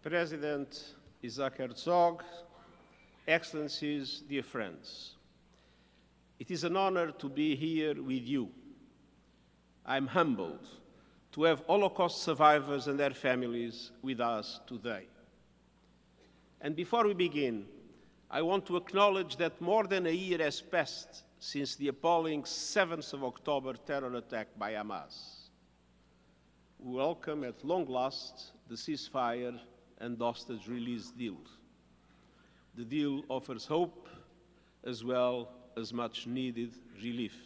President Isaac Herzog, Excellencies, dear friends, it is an honor to be here with you. I'm humbled to have Holocaust survivors and their families with us today. And before we begin, I want to acknowledge that more than a year has passed since the appalling 7th of October terror attack by Hamas. We welcome at long last the ceasefire and hostage release deal. The deal offers hope as well as much needed relief.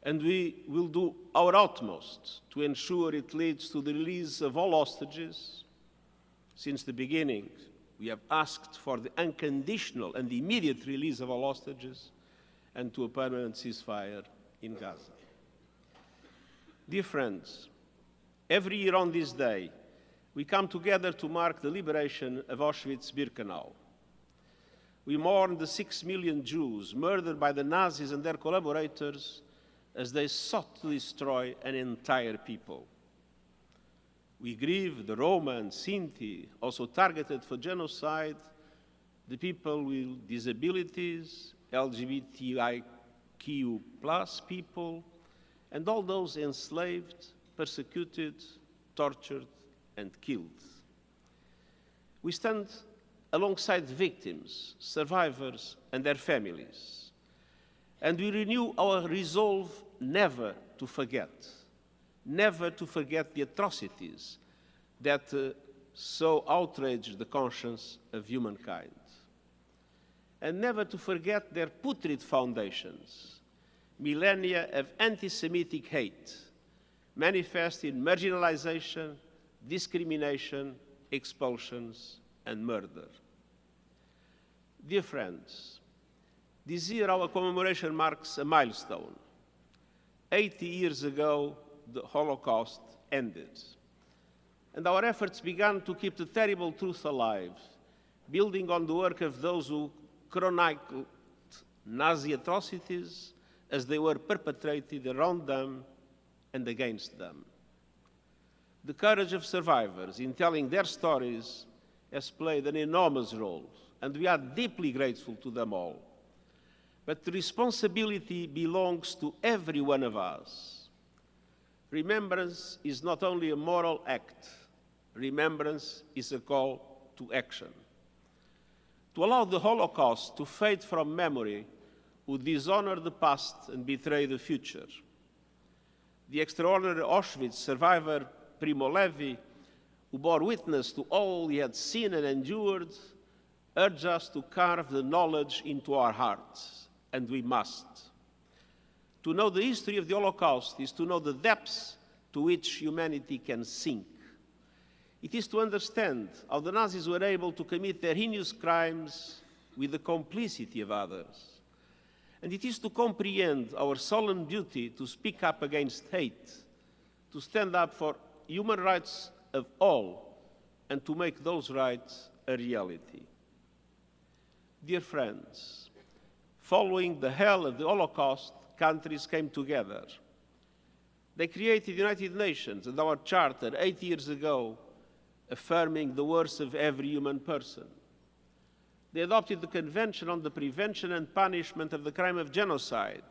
And we will do our utmost to ensure it leads to the release of all hostages. Since the beginning, we have asked for the unconditional and immediate release of all hostages and to a permanent ceasefire in Gaza. Dear friends, every year on this day, we come together to mark the liberation of Auschwitz-Birkenau. We mourn the 6 million Jews murdered by the Nazis and their collaborators as they sought to destroy an entire people. We grieve the Roma and Sinti, also targeted for genocide, the people with disabilities, LGBTIQ+ people, and all those enslaved, persecuted, tortured, and killed. We stand alongside victims, survivors, and their families, and we renew our resolve never to forget the atrocities that so outraged the conscience of humankind, and never to forget their putrid foundations, millennia of anti-Semitic hate, manifest in marginalization, discrimination, expulsions, and murder. Dear friends, this year our commemoration marks a milestone. 80 years ago, the Holocaust ended, and our efforts began to keep the terrible truth alive, building on the work of those who chronicled Nazi atrocities as they were perpetrated around them and against them. The courage of survivors in telling their stories has played an enormous role, and we are deeply grateful to them all. But the responsibility belongs to every one of us. Remembrance is not only a moral act. Remembrance is a call to action. To allow the Holocaust to fade from memory would dishonor the past and betray the future. The extraordinary Auschwitz survivor Primo Levi, who bore witness to all he had seen and endured, urged us to carve the knowledge into our hearts, and we must. To know the history of the Holocaust is to know the depths to which humanity can sink. It is to understand how the Nazis were able to commit their heinous crimes with the complicity of others. And it is to comprehend our solemn duty to speak up against hate, to stand up for human rights of all, and to make those rights a reality. Dear friends, following the hell of the Holocaust, countries came together. They created the United Nations and our Charter 8 years ago, affirming the worth of every human person. They adopted the Convention on the Prevention and Punishment of the Crime of Genocide,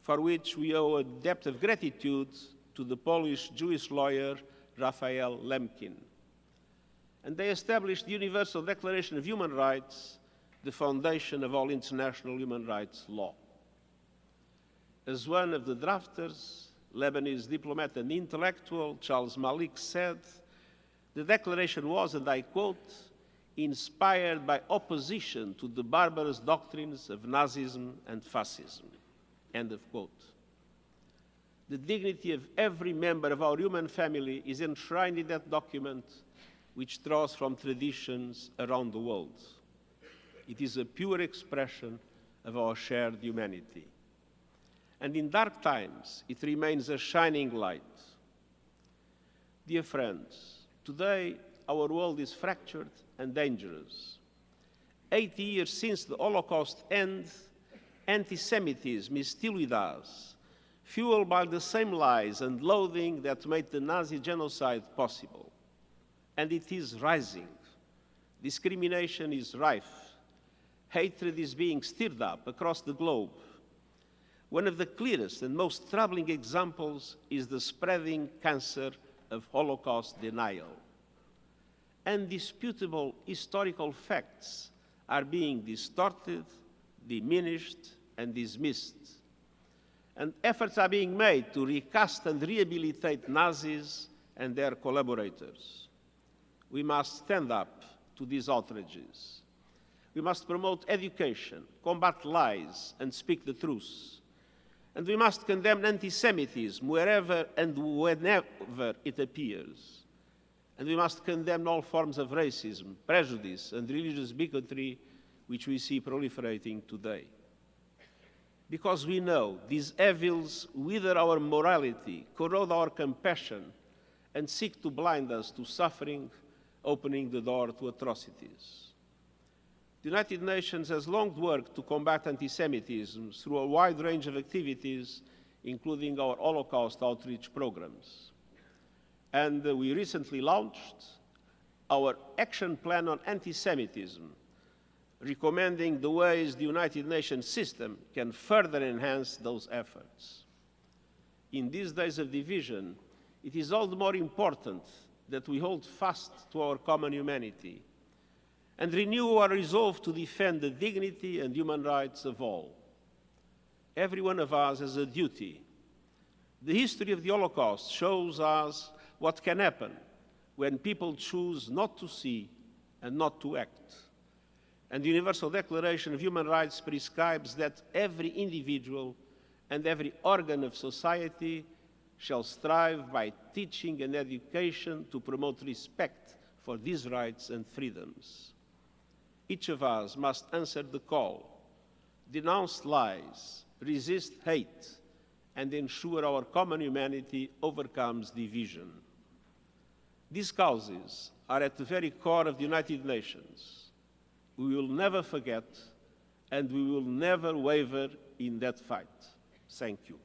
for which we owe a debt of gratitude to the Polish Jewish lawyer Raphael Lemkin. And they established the Universal Declaration of Human Rights, the foundation of all international human rights law. As one of the drafters, Lebanese diplomat and intellectual Charles Malik said, the declaration was, and I quote, inspired by opposition to the barbarous doctrines of Nazism and fascism, end of quote. The dignity of every member of our human family is enshrined in that document, which draws from traditions around the world. It is a pure expression of our shared humanity. And in dark times, it remains a shining light. Dear friends, today our world is fractured and dangerous. 80 years since the Holocaust end, anti-Semitism is still with us, fueled by the same lies and loathing that made the Nazi genocide possible. and it is rising. Discrimination is rife. Hatred is being stirred up across the globe. One of the clearest and most troubling examples is the spreading cancer of Holocaust denial. Undisputable historical facts are being distorted, diminished, and dismissed. And efforts are being made to recast and rehabilitate Nazis and their collaborators. We must stand up to these outrages. We must promote education, combat lies, and speak the truth. And we must condemn anti-Semitism wherever and whenever it appears. And we must condemn all forms of racism, prejudice, and religious bigotry which we see proliferating today. Because we know these evils wither our morality, corrode our compassion, and seek to blind us to suffering, opening the door to atrocities. The United Nations has long worked to combat anti-Semitism through a wide range of activities, including our Holocaust outreach programs. And we recently launched our Action Plan on Anti-Semitism, recommending the ways the United Nations system can further enhance those efforts. In these days of division, it is all the more important that we hold fast to our common humanity and renew our resolve to defend the dignity and human rights of all. Every one of us has a duty. The history of the Holocaust shows us what can happen when people choose not to see and not to act. And the Universal Declaration of Human Rights prescribes that every individual and every organ of society shall strive by teaching and education to promote respect for these rights and freedoms. Each of us must answer the call, denounce lies, resist hate, and ensure our common humanity overcomes division. These causes are at the very core of the United Nations. We will never forget, and we will never waver in that fight. Thank you.